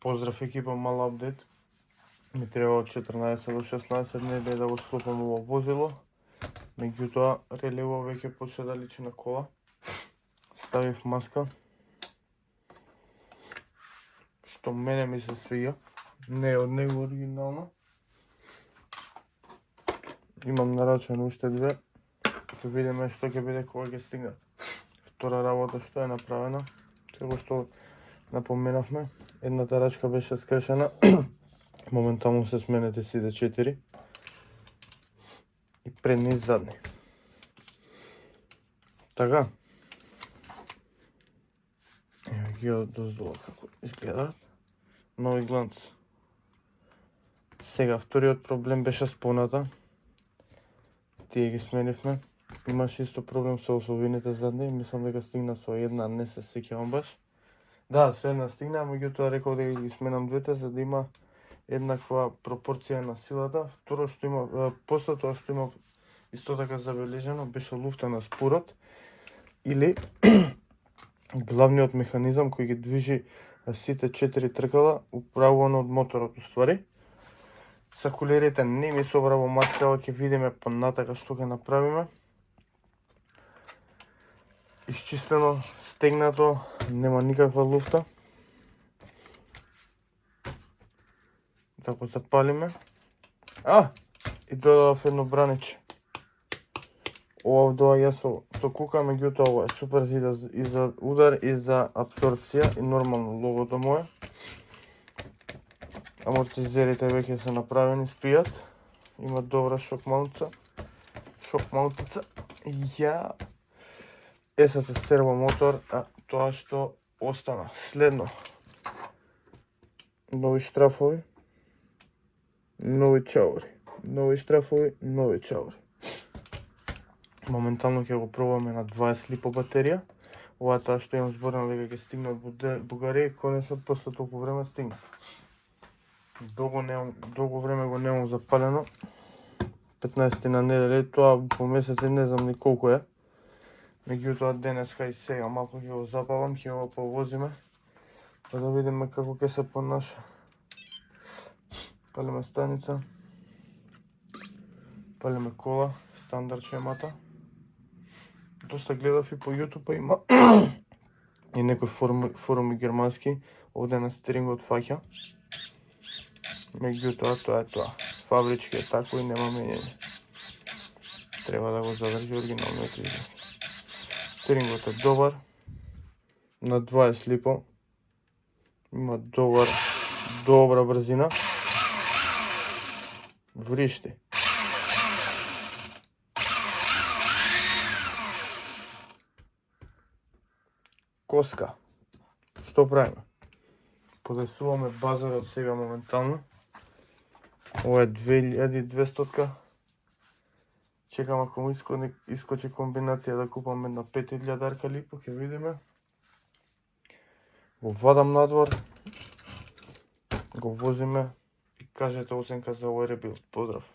Поздрав екипа, мал апдейт. Ми треба од 14 до 16 недели да го склопам ово возило. Меѓутоа, релево веќе почна да личи на кола. Ставив маска, што мене ми се свиѓа. Не е од него оригинално. Имам нарачено уште две. Ќе видиме што ќе биде кога ќе стигнат. Втора работа што е направена, како што напоменавме, едната рачка беше скрешена. Моментално се сменете сите 4 и предни и задни. Така. Ево ги од доздола како изгледаат. Нови гланц. Сега, вториот проблем беше споната. Тие ги сменивме. Имаше исто проблем со осовините задни. Мислам дека стигна со една, не се сеќавам баш. Да, со една стигна, меѓутоа реков дека ги сменам двете за да има еднаква пропорција на силата. Второ што има, после тоа што има исто така забележено, беше луфта на спорот или главниот механизам кој ги движи сите 4 тркала, управувано од моторот уствари. Са кулерите не ми собрава маскава, ќе видиме понатака што ќе направиме. Исчистено, стегнато, нема никаква луфта. Да го запалиме. И додавав едно браниче. Ова доаѓа со кука, меѓутоа ова е супер и за удар и за апсорбција и нормално логото мое. Амортизерите веќе се направени, спијат. Има добра шок маунтица. Ја СС серво мотор, тоа што остана. Следно. Нови штрафови. Нови чаури. Моментално ќе го пробаме на 20 липо батерија. Ова тоа што имам зборено дека ќе стигне од Бугарија и конечно после толку време стигна. Долго време го немам запалено. 15 на недели, тоа по месеци не знам ни колку е. Меѓутоа денеска и сега малку ќе го запалам, ќе го повозиме. Па да видиме како ќе се понаша. Палиме станица. Палиме кола, стандард шемата. Доста гледав и по YouTube има и некои форуми германски, овде на стерингот фаќа. Меѓутоа тоа е тоа. Фабрички е тако и нема менење. Треба да го задржи оригиналниот изглед. Стерингот е добар. На 20 липо. Има добра брзина. Вришти. Коска. Што правиме? Подесуваме базарот сега моментално. Ова е 2200-ка. Чекам ако му искочи комбинација да купам една 5000-арка липо, ќе видиме. Го вадам надвор. Го возиме и кажете оценка за овој ребилд. Поздрав!